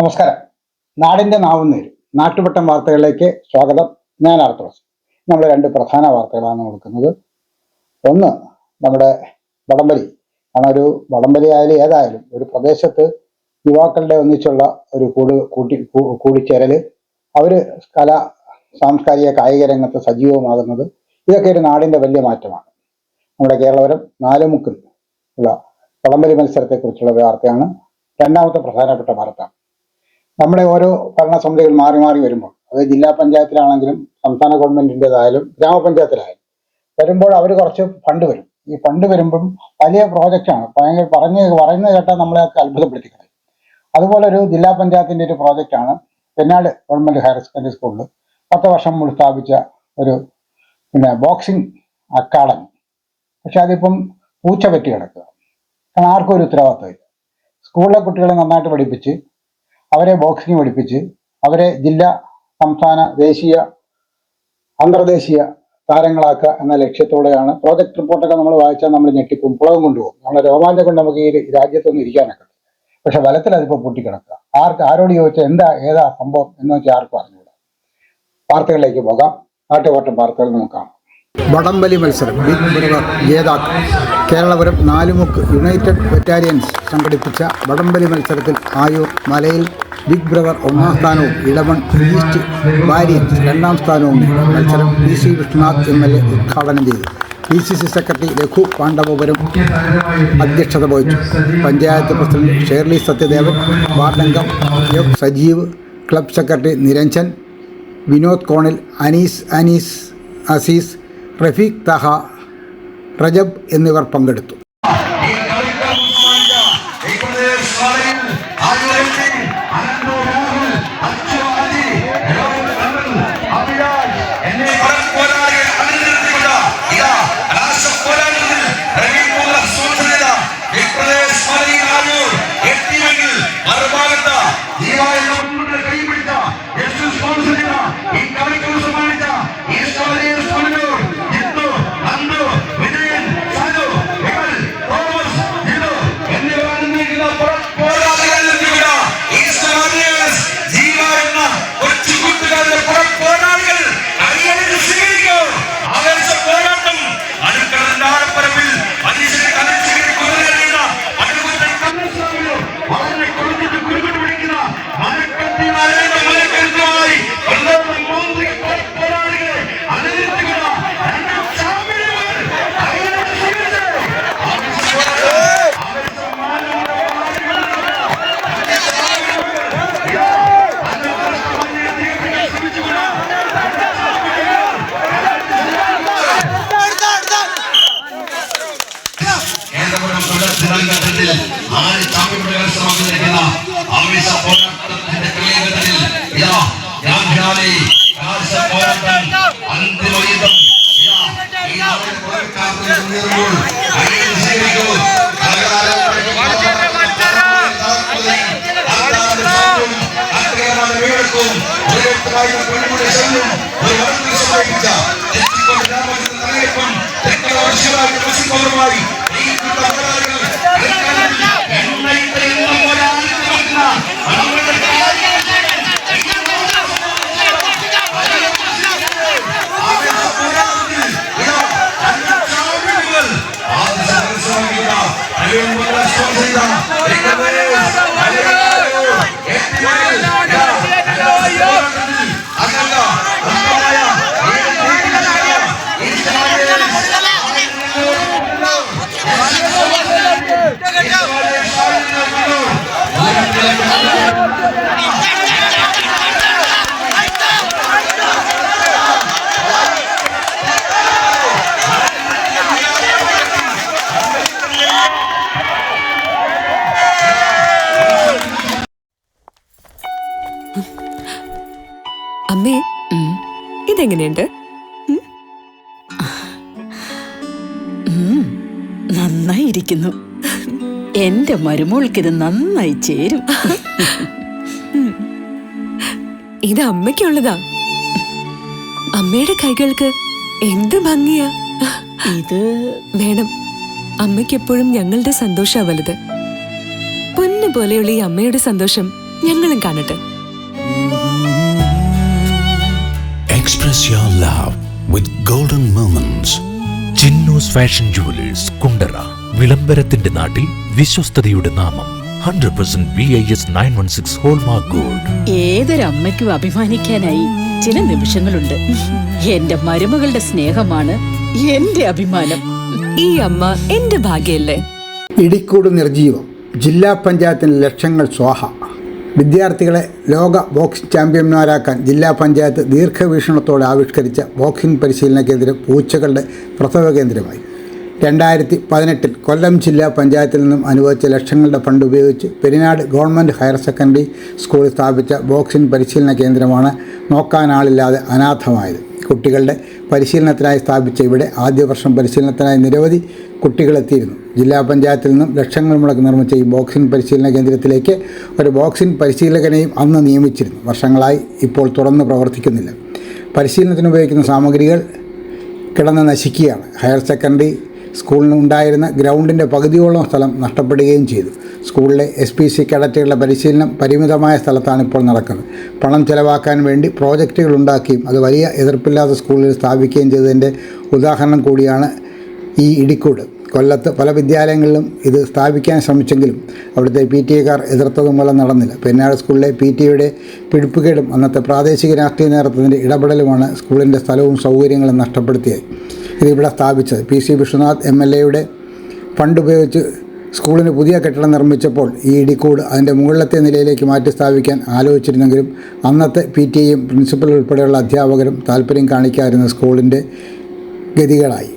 നമസ്കാരം. നാടിന്റെ നാവുന്നേരും നാട്ടുപട്ടം വാർത്തകളിലേക്ക് സ്വാഗതം. ഞാൻ ആർത്തോസ്. നമ്മൾ രണ്ട് പ്രധാന വാർത്തകളാണ് കൊടുക്കുന്നത്. ഒന്ന്, നമ്മുടെ വടംവലി ആണ്. ഒരു വടംവലി ആയാലും ഏതായാലും ഒരു പ്രദേശത്ത് യുവാക്കളുടെ ഒന്നിച്ചുള്ള ഒരു കൂടിച്ചേരല്, അവര് സാംസ്കാരിക കായിക രംഗത്ത് സജീവമാകുന്നത്, ഇതൊക്കെ ഒരു നാടിന്റെ വലിയ മാറ്റമാണ്. നമ്മുടെ കേരളപുരം നാലുമുക്കിൽ ഉള്ള വടംവലി മത്സരത്തെക്കുറിച്ചുള്ള വാർത്തയാണ് രണ്ടാമത്തെ പ്രധാനപ്പെട്ട വാർത്ത. നമ്മുടെ ഓരോ ഭരണസമിതികൾ മാറി മാറി വരുമ്പോൾ, അത് ജില്ലാ പഞ്ചായത്തിലാണെങ്കിലും സംസ്ഥാന ഗവൺമെന്റിൻ്റെതായാലും ഗ്രാമപഞ്ചായത്തിലായാലും വരുമ്പോൾ അവർ കുറച്ച് ഫണ്ട് വരും. ഈ ഫണ്ട് വരുമ്പം വലിയ പ്രോജക്റ്റാണ്. പറയുന്നത് കേട്ടാൽ നമ്മളെയൊക്കെ അത്ഭുതപ്പെടുത്തി കളയും. അതുപോലെ ഒരു ജില്ലാ പഞ്ചായത്തിൻ്റെ ഒരു പ്രോജക്റ്റാണ് പെന്നാട് ഗവൺമെന്റ് ഹയർ സെക്കൻഡറി സ്കൂളിൽ 10 വർഷം മുമ്പ് സ്ഥാപിച്ച ഒരു ബോക്സിംഗ് അക്കാഡമി. പക്ഷെ അതിപ്പം പൂച്ച പറ്റി കിടക്കുക. കാരണം ആർക്കും ഒരു ഉത്തരവാദിത്തമില്ല. സ്കൂളിലെ കുട്ടികളെ നന്നായിട്ട് പഠിപ്പിച്ച് അവരെ ബോക്സിംഗ് പഠിപ്പിച്ച് അവരെ ജില്ലാ, സംസ്ഥാന, ദേശീയ, അന്തർദേശീയ താരങ്ങളാക്കുക എന്ന ലക്ഷ്യത്തോടെയാണ്. പ്രോജക്ട് റിപ്പോർട്ടൊക്കെ നമ്മൾ വായിച്ചാൽ നമ്മൾ ഞെട്ടിപ്പും പുളകം കൊണ്ടുപോകും. നമ്മളെ രോമാഞ്ചം കൊണ്ട് നമുക്ക് ഈ രാജ്യത്തൊന്നും ഇരിക്കാനൊക്കെ. പക്ഷെ ബലത്തിൽ അതിപ്പോൾ പൊട്ടിക്കിടക്കുക. ആരോട് ചോദിച്ചാൽ ഏതാ സംഭവം എന്ന് വെച്ചാൽ ആർക്കും അറിഞ്ഞൂടാ. വാർത്തകളിലേക്ക് പോകാം. നാട്ടുപട്ടം വാർത്തകൾ നോക്കാം. വടംവലി മത്സരം ബിഗ് ബ്രദർ ജേതാക്കൾ. കേരളപുരം നാലുമുക്ക് യുണൈറ്റഡ് ബറ്റാലിയൻസ് സംഘടിപ്പിച്ച വടംവലി മത്സരത്തിൽ ആയൂർ മലയിൽ ബിഗ് ബ്രദർ 1ാം സ്ഥാനവും ഇളവൺ ഈസ്റ്റ് വാരിയൻസ് 2ാം സ്ഥാനവും നേടി. മത്സരം PC വിഷ്ണുനാഥ് MLA ഉദ്ഘാടനം ചെയ്തു. PCC സെക്രട്ടറി രഘു പാണ്ഡവപുരം അധ്യക്ഷത വഹിച്ചു. പഞ്ചായത്ത് പ്രസിഡന്റ് ഷേർലി സത്യദേവൻ, വാർഡംഗം F Sajeev, club secretary Niranjan, Vinod കോണിൽ, അനീസ് അസീസ്, റഫീഖ് തഹ, റജബ് എന്നിവർ പങ്കെടുത്തു. അമ്മേ, ഇതെങ്ങനെയുണ്ട്? നന്നായിരിക്കുന്നു. എന്റെ മരുമോൾക്കിത് നന്നായി ചേരും. ഇത് അമ്മയ്ക്കുള്ളതാ. അമ്മയുടെ കൈകൾക്ക് എന്ത് ഭംഗിയാ. ഇത് വേണം. അമ്മയ്ക്ക് എപ്പോഴും ഞങ്ങളുടെ സന്തോഷാ വലുത്. പൊന്നു പോലെയുള്ള ഈ അമ്മയുടെ സന്തോഷം ഞങ്ങളും കാണട്ടെ. Express your love with golden moments. Chinnoos fashion jewellers Kundara. വിളംബരത്തിന്റെ നാട്ടിൽ വിശ്വസ്തയുടെ നാമം. 100% BIS 916 ഹോൾമാർക്ക് ഗോൾഡ്. ഏതൊരമ്മയ്ക്കും അഭിമാനിക്കാനായി ചില നിമിഷങ്ങളുണ്ട്. എന്റെ മരുമകളുടെ സ്നേഹമാണ് എന്റെ അഭിമാനം. ഈ അമ്മ എന്റെ ഭാഗ്യല്ലേ. ഇടിക്കൂട് നിർജീവം. ജില്ലാ പഞ്ചായത്തിന് ലക്ഷങ്ങൾ സ്വാഹ. വിദ്യാർത്ഥികളെ ലോക ബോക്സിംഗ് ചാമ്പ്യന്മാരാക്കാൻ ജില്ലാ പഞ്ചായത്ത് ദീർഘവീക്ഷണത്തോടെ ആവിഷ്കരിച്ച ബോക്സിംഗ് പരിശീലന കേന്ദ്രം പൂച്ചകളുടെ പ്രസവ കേന്ദ്രമായി. 2018 കൊല്ലം ജില്ലാ പഞ്ചായത്തിൽ നിന്നും അനുവദിച്ച ലക്ഷങ്ങളുടെ ഫണ്ട് ഉപയോഗിച്ച് പെരിനാട് ഗവൺമെൻറ് ഹയർ സെക്കൻഡറി സ്കൂളിൽ സ്ഥാപിച്ച ബോക്സിംഗ് പരിശീലന കേന്ദ്രമാണ് നോക്കാനാളില്ലാതെ അനാഥമായത്. കുട്ടികളുടെ പരിശീലനത്തിനായി സ്ഥാപിച്ച ഇവിടെ ആദ്യ വർഷം പരിശീലനത്തിനായി നിരവധി കുട്ടികളെത്തിയിരുന്നു. ജില്ലാ പഞ്ചായത്തിൽ നിന്നും ലക്ഷങ്ങൾ മുടക്കി നിർമ്മിച്ച ഈ ബോക്സിംഗ് പരിശീലന കേന്ദ്രത്തിലേക്ക് ഒരു ബോക്സിംഗ് പരിശീലകനെയും അന്ന് നിയമിച്ചിരുന്നു. വർഷങ്ങളായി ഇപ്പോൾ തുറന്ന് പ്രവർത്തിക്കുന്നില്ല. പരിശീലനത്തിന് ഉപയോഗിക്കുന്ന സാമഗ്രികൾ കിടന്ന് നശിക്കുകയാണ്. ഹയർ സെക്കൻഡറി സ്കൂളിന് ഉണ്ടായിരുന്ന ഗ്രൗണ്ടിൻ്റെ പകുതിയോളം സ്ഥലം നഷ്ടപ്പെടുകയും ചെയ്തു. സ്കൂളിലെ SPC കേഡറ്റുകളുടെ പരിശീലനം പരിമിതമായ സ്ഥലത്താണ് ഇപ്പോൾ നടക്കുന്നത്. പണം ചെലവാക്കാൻ വേണ്ടി പ്രോജക്റ്റുകൾ ഉണ്ടാക്കുകയും അത് വലിയ എതിർപ്പില്ലാത്ത സ്കൂളിൽ സ്ഥാപിക്കുകയും ചെയ്തതിൻ്റെ ഉദാഹരണം കൂടിയാണ് ഈ ഇടിക്കൂട്. കൊല്ലത്ത് പല വിദ്യാലയങ്ങളിലും ഇത് സ്ഥാപിക്കാൻ ശ്രമിച്ചെങ്കിലും അവിടുത്തെ PTA എതിർത്തത് മൂലം നടന്നില്ല. പെരിനാട് സ്കൂളിലെ PTA പിടിപ്പുകേടും അന്നത്തെ പ്രാദേശിക രാഷ്ട്രീയ നേതൃത്വത്തിൻ്റെ ഇടപെടലുമാണ് സ്കൂളിൻ്റെ സ്ഥലവും സൗകര്യങ്ങളും നഷ്ടപ്പെടുത്തിയത്. ഇതിവിടെ സ്ഥാപിച്ചത് PC വിശ്വനാഥ് MLA ഫണ്ട് ഉപയോഗിച്ച് സ്കൂളിന് പുതിയ കെട്ടിടം നിർമ്മിച്ചപ്പോൾ ഈ ഇടിക്കൂട് അതിൻ്റെ മുകളിലത്തെ നിലയിലേക്ക് മാറ്റി സ്ഥാപിക്കാൻ ആലോചിച്ചിരുന്നെങ്കിലും അന്നത്തെ PTAയും പ്രിൻസിപ്പൽ ഉൾപ്പെടെയുള്ള അധ്യാപകരും താല്പര്യം കാണിക്കാതിരുന്ന സ്കൂളിൻ്റെ ഗതികളായി.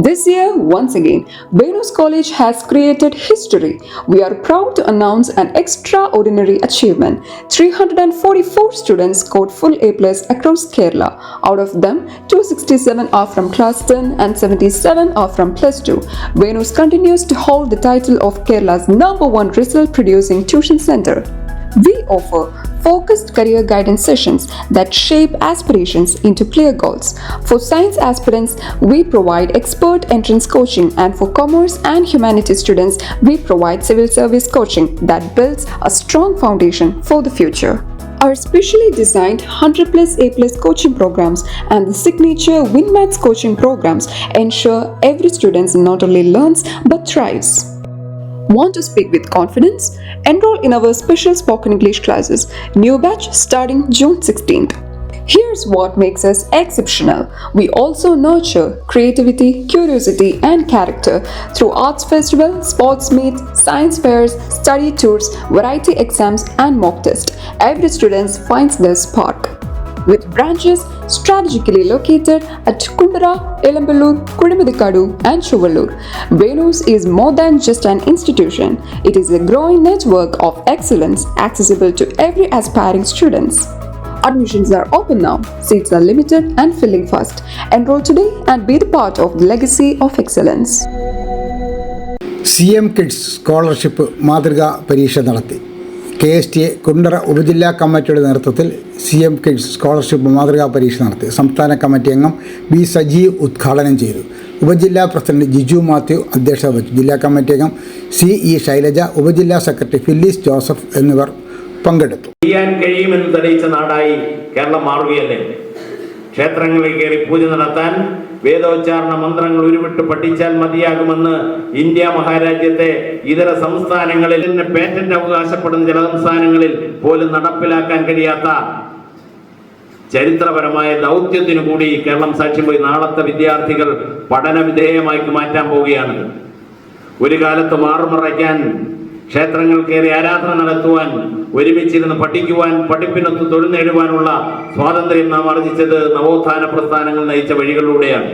This year, once again, Venus College has created history. We are proud to announce an extraordinary achievement. 344 students scored full A+ across Kerala. Out of them, 267 are from class 10 and 77 are from plus 2. Venus continues to hold the title of Kerala's #1 result-producing tuition center. We offer focused career guidance sessions that shape aspirations into clear goals. For science aspirants, we provide expert entrance coaching, and for commerce and humanities students, we provide civil service coaching that builds a strong foundation for the future. Our specially designed 100+ A+ coaching programs and the signature WinMaths coaching programs ensure every student not only learns but thrives. Want to speak with confidence? Enroll in our special spoken English classes. New batch starting June 16th. Here's what makes us exceptional. We also nurture creativity, curiosity, and character through arts festival, sports meets, science fairs, study tours, variety exams, and mock tests. Every student finds their spark. With branches strategically located at Kundara, Elamballur, Kudimuthikadu, and Chuvallur, Venus is more than just an institution. It is a growing network of excellence accessible to every aspiring students. Admissions are open now. Seats are limited and filling fast. Enroll today and be the part of the legacy of excellence. CM Kids scholarship മാതൃകാ പരീക്ഷ നടത്തി. KSTA Kundara ഉപജില്ലാ കമ്മിറ്റിയുടെ നേതൃത്വത്തിൽ CM Kids scholarship മാതൃകാ പരീക്ഷ നടത്തി. സംസ്ഥാന കമ്മിറ്റി അംഗം B. സജീവ് ഉദ്ഘാടനം ചെയ്തു. ഉപജില്ലാ പ്രസിഡന്റ് ജിജു മാത്യു അധ്യക്ഷത വഹിച്ചു. ജില്ലാ കമ്മിറ്റി അംഗം CE ശൈലജ, ഉപജില്ലാ സെക്രട്ടറി ഫില്ലിസ് ജോസഫ് എന്നിവർ പങ്കെടുത്തു. ചെയ്യാൻ കഴിയുമെന്ന് തെളിയിച്ച നാടായി കേരളം മാറുകയല്ലേ. ക്ഷേത്രങ്ങളിൽ കയറി പൂജ നടത്താൻ വേദോച്ചാരണ മന്ത്രങ്ങൾ ഉരുവിട്ട് പഠിച്ചാൽ മതിയാകുമെന്ന് ഇന്ത്യ മഹാരാജ്യത്തെ ഇതര സംസ്ഥാനങ്ങളിൽ പേറ്റന്റ് അവകാശപ്പെടുന്ന ചില സംസ്ഥാനങ്ങളിൽ പോലും നടപ്പിലാക്കാൻ കഴിയാത്ത ചരിത്രപരമായ ദൗത്യത്തിനു കൂടി കേരളം സാക്ഷ്യം പോയി. നാളത്തെ വിദ്യാർത്ഥികൾ പഠന വിധേയമായി മാറ്റാൻ പോവുകയാണ്. ഒരു കാലത്ത് മാറുമറയ്ക്കാൻ, ക്ഷേത്രങ്ങൾ കയറി ആരാധന നടത്തുവാൻ, ഒരുമിച്ചിരുന്ന് പഠിക്കുവാൻ, പഠിപ്പിനൊത്ത് തൊഴിൽ നേടുവാനുള്ള സ്വാതന്ത്ര്യം നാം ആർജിച്ചത് നവോത്ഥാന പ്രസ്ഥാനങ്ങൾ നയിച്ച വഴികളിലൂടെയാണ്.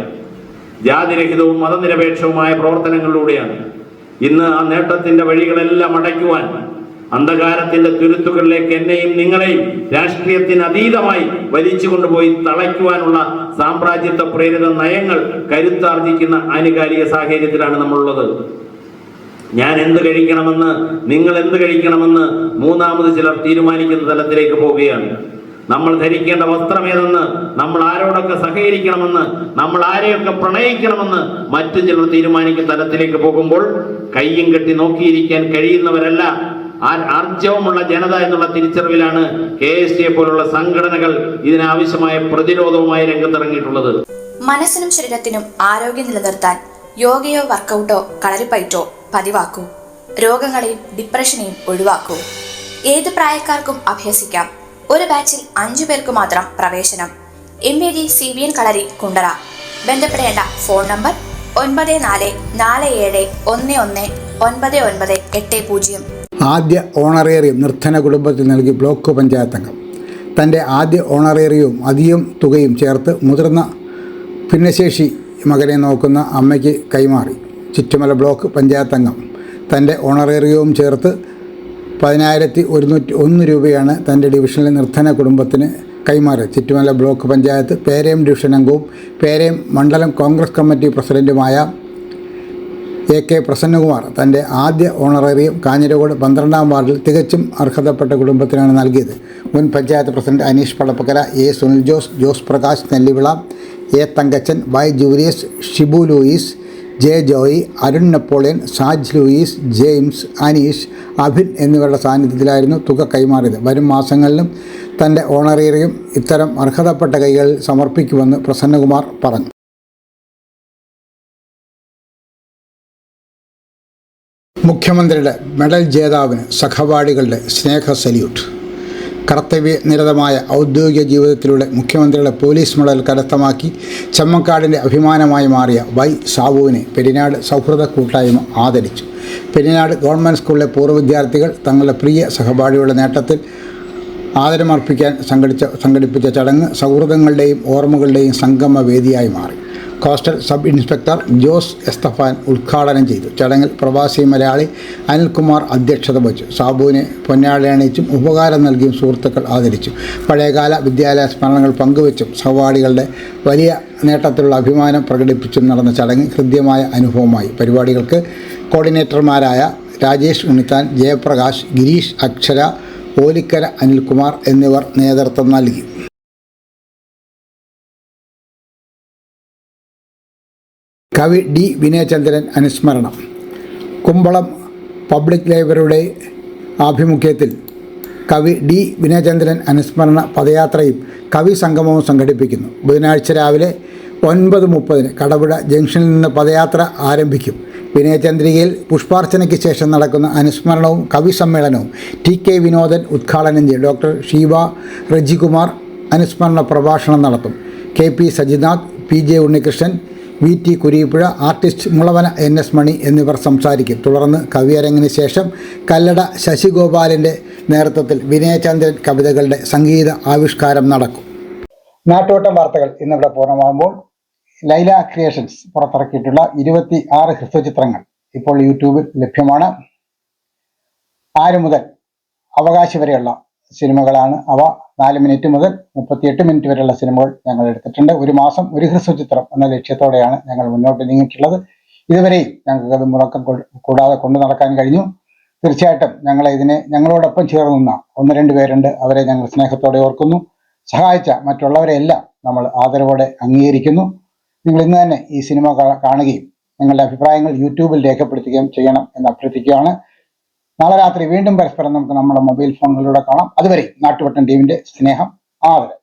ജാതിരഹിതവും മതനിരപേക്ഷവുമായ പ്രവർത്തനങ്ങളിലൂടെയാണ്. ഇന്ന് ആ നേട്ടത്തിന്റെ വഴികളെല്ലാം അടയ്ക്കുവാൻ, അന്ധകാരത്തിന്റെ തുരുത്തുകളിലേക്ക് എന്നെയും നിങ്ങളെയും രാഷ്ട്രീയത്തിന് അതീതമായി വലിച്ചു കൊണ്ടുപോയി തളയ്ക്കുവാനുള്ള സാമ്രാജ്യത്വ പ്രേരിത നയങ്ങൾ കരുത്താർജിക്കുന്ന ആനുകാലിക സാഹചര്യത്തിലാണ് നമ്മളുള്ളത്. ഞാൻ എന്ത് കഴിക്കണമെന്ന്, നിങ്ങൾ എന്ത് കഴിക്കണമെന്ന് മൂന്നാമത് ചിലർ തീരുമാനിക്കുന്ന തലത്തിലേക്ക് പോവുകയാണ്. നമ്മൾ ധരിക്കേണ്ട വസ്ത്രമേതെന്ന്, നമ്മൾ ആരോടൊക്കെ സഹകരിക്കണമെന്ന്, നമ്മൾ ആരെയൊക്കെ പ്രണയിക്കണമെന്ന് മറ്റു ചിലർ തീരുമാനിക്കുന്ന തലത്തിലേക്ക് പോകുമ്പോൾ കയ്യും കെട്ടി നോക്കിയിരിക്കാൻ കഴിയുന്നവരല്ല ആർജവമുള്ള ജനത എന്നുള്ള തിരിച്ചറിവിലാണ് KSTയെ പോലുള്ള സംഘടനകൾ ഇതിനാവശ്യമായ പ്രതിരോധവുമായി രംഗത്തിറങ്ങിയിട്ടുള്ളത്. മനസ്സിനും ശരീരത്തിനും ആരോഗ്യം നിലനിർത്താൻ യോഗയോ വർക്കൗട്ടോ കളരിപ്പയറ്റോ പതിവാക്കൂ. രോഗങ്ങളെയും ഡിപ്രഷനെയും ഒഴിവാക്കൂ. ഏത് പ്രായക്കാർക്കും അഭ്യസിക്കാം. ഒരു ബാച്ചിൽ 5 പേർക്ക് മാത്രം പ്രവേശനം. MAD CBN കളരി കുണ്ടറ. ബന്ധപ്പെടേണ്ട ഫോൺ നമ്പർ 9447119980. ആദ്യ ഓണറേറിയം നിർധന കുടുംബത്തിൽ നൽകി ബ്ലോക്ക് പഞ്ചായത്ത് അംഗം. തൻ്റെ ആദ്യ ഓണറേറിയവും അധികം തുകയും ചേർത്ത് മുതിർന്ന ഭിന്നശേഷി മകനെ നോക്കുന്ന അമ്മയ്ക്ക് കൈമാറി. ചുറ്റുമല ബ്ലോക്ക് പഞ്ചായത്ത് അംഗം തൻ്റെ ഓണറേറിയവും ചേർത്ത് 10,101 രൂപയാണ് തൻ്റെ ഡിവിഷനിലെ നിർധന കുടുംബത്തിന് കൈമാറി. ചുറ്റുമല ബ്ലോക്ക് പഞ്ചായത്ത് പേരയം ഡിവിഷൻ അംഗവും പേരയം മണ്ഡലം കോൺഗ്രസ് കമ്മിറ്റി പ്രസിഡന്റുമായ AK പ്രസന്നകുമാർ തൻ്റെ ആദ്യ ഓണറേറിയം കാഞ്ഞിരക്കോട് 12-ാം വാർഡിൽ തികച്ചും അർഹതപ്പെട്ട കുടുംബത്തിനാണ് നൽകിയത്. മുൻ panchayat president Anish Padappakkara, A Sunil Jose, Jose Prakash Nellivila, A Thankachan, Y Julius, Shibu Louis, J Joy, Arun Napoleon, Saj Louis, James, Anish, Abhin എന്നിവരുടെ സാന്നിധ്യത്തിലായിരുന്നു തുക കൈമാറിയത്. വരും മാസങ്ങളിലും തൻ്റെ ഓണറേറിയം ഇത്തരം അർഹതപ്പെട്ട കൈകളിൽ സമർപ്പിക്കുമെന്ന് പ്രസന്നകുമാർ പറഞ്ഞു. മുഖ്യമന്ത്രിയുടെ മെഡൽ ജേതാവിന് സഹപാഠികളുടെ സ്നേഹ സല്യൂട്ട്. കർത്തവ്യനിരതമായ ഔദ്യോഗിക ജീവിതത്തിലൂടെ മുഖ്യമന്ത്രിയുടെ പോലീസ് മെഡൽ കരസ്ഥമാക്കി ചമ്മക്കാടിൻ്റെ അഭിമാനമായി മാറിയ Y സാബുവിനെ പെരിനാട് സൗഹൃദ കൂട്ടായ്മ ആദരിച്ചു. പെരിനാട് ഗവൺമെൻറ് സ്കൂളിലെ പൂർവ്വ വിദ്യാർത്ഥികൾ തങ്ങളുടെ പ്രിയ സഹപാഠിയുടെ നേട്ടത്തിൽ ആദരമർപ്പിക്കാൻ സംഘടിപ്പിച്ച ചടങ്ങ് സൗഹൃദങ്ങളുടെയും ഓർമ്മകളുടെയും സംഗമ വേദിയായി മാറി. കോസ്റ്റൽ സബ് ഇൻസ്പെക്ടർ ജോസ് എസ്തഫാൻ ഉദ്ഘാടനം ചെയ്തു. ചടങ്ങിൽ പ്രവാസി മലയാളി അനിൽകുമാർ അധ്യക്ഷത വഹിച്ചു. സാബുവിനെ പൊന്നാടയണിയിച്ചും ഉപകാരം നൽകിയും സുഹൃത്തുക്കൾ ആദരിച്ചു. പഴയകാല വിദ്യാലയ സ്മരണകൾ പങ്കുവച്ചും സഹപാഠികളുടെ വലിയ നേട്ടത്തിലുള്ള അഭിമാനം പ്രകടിപ്പിച്ചും നടന്ന ചടങ്ങ് ഹൃദ്യമായ അനുഭവമായി. പരിപാടികൾക്ക് കോർഡിനേറ്റർമാരായ രാജേഷ് ഉണ്ണിത്താൻ, ജയപ്രകാശ്, ഗിരീഷ്, അക്ഷര, ഓലിക്കര അനിൽകുമാർ എന്നിവർ നേതൃത്വം നൽകി. കവി D വിനയചന്ദ്രൻ അനുസ്മരണം. കുമ്പളം പബ്ലിക് ലൈബ്രറിയുടെ ആഭിമുഖ്യത്തിൽ കവി D വിനയചന്ദ്രൻ അനുസ്മരണ പദയാത്രയും കവി സംഗമവും സംഘടിപ്പിക്കുന്നു. ബുധനാഴ്ച രാവിലെ 9:30 കടപുഴ ജംഗ്ഷനിൽ നിന്ന് പദയാത്ര ആരംഭിക്കും. വിനയചന്ദ്രികയിൽ പുഷ്പാർച്ചനയ്ക്ക് ശേഷം നടക്കുന്ന അനുസ്മരണവും കവി സമ്മേളനവും TK വിനോദൻ ഉദ്ഘാടനം ചെയ്യും. ഡോക്ടർ ഷീബ റജികുമാർ അനുസ്മരണ പ്രഭാഷണം നടത്തും. KP Sajinath, PJ Unnikrishnan, VT Kureepuzha, artist Mulavana NS മണി എന്നിവർ സംസാരിക്കും. തുടർന്ന് കവിയരങ്ങിന് ശേഷം കല്ലട ശശിഗോപാലിൻ്റെ നേതൃത്വത്തിൽ വിനയചന്ദ്രൻ കവിതകളുടെ സംഗീത ആവിഷ്കാരം നടക്കും. നാട്ടുവട്ടം വാർത്തകൾ ഇന്നിവിടെ പൂർണ്ണമാകുമ്പോൾ ലൈല ക്രിയേഷൻസ് പുറത്തിറക്കിയിട്ടുള്ള 26 ഹ്രസ്വചിത്രങ്ങൾ ഇപ്പോൾ യൂട്യൂബിൽ ലഭ്യമാണ്. 6 മുതൽ അവകാശി വരെയുള്ള സിനിമകളാണ് അവ. 4 മിനിറ്റ് മുതൽ 38 മിനിറ്റ് വരെയുള്ള സിനിമകൾ ഞങ്ങൾ എടുത്തിട്ടുണ്ട്. ഒരു മാസം ഒരു ഹ്രസ്വചിത്രം എന്ന ലക്ഷ്യത്തോടെയാണ് ഞങ്ങൾ മുന്നോട്ട് നീങ്ങിയിട്ടുള്ളത്. ഇതുവരെയും ഞങ്ങൾക്കത് മുടക്കം കൂടാതെ കൊണ്ടു നടക്കാൻ കഴിഞ്ഞു. തീർച്ചയായിട്ടും ഞങ്ങളോടൊപ്പം ചേർന്ന 1-2 പേരുണ്ട്. അവരെ ഞങ്ങൾ സ്നേഹത്തോടെ ഓർക്കുന്നു. സഹായിച്ച മറ്റുള്ളവരെയെല്ലാം നമ്മൾ ആദരവോടെ അംഗീകരിക്കുന്നു. നിങ്ങൾ ഇന്ന് തന്നെ ഈ സിനിമ കാണുകയും നിങ്ങളുടെ അഭിപ്രായങ്ങൾ യൂട്യൂബിൽ രേഖപ്പെടുത്തുകയും ചെയ്യണം എന്ന് അഭ്യർത്ഥിക്കുകയാണ്. നാളെ രാത്രി വീണ്ടും പരസ്പരം നമുക്ക് നമ്മുടെ മൊബൈൽ ഫോണുകളിലൂടെ കാണാം. അതുവരെ നാട്ടുവട്ടം ടീമിന്റെ സ്നേഹം, ആദരം.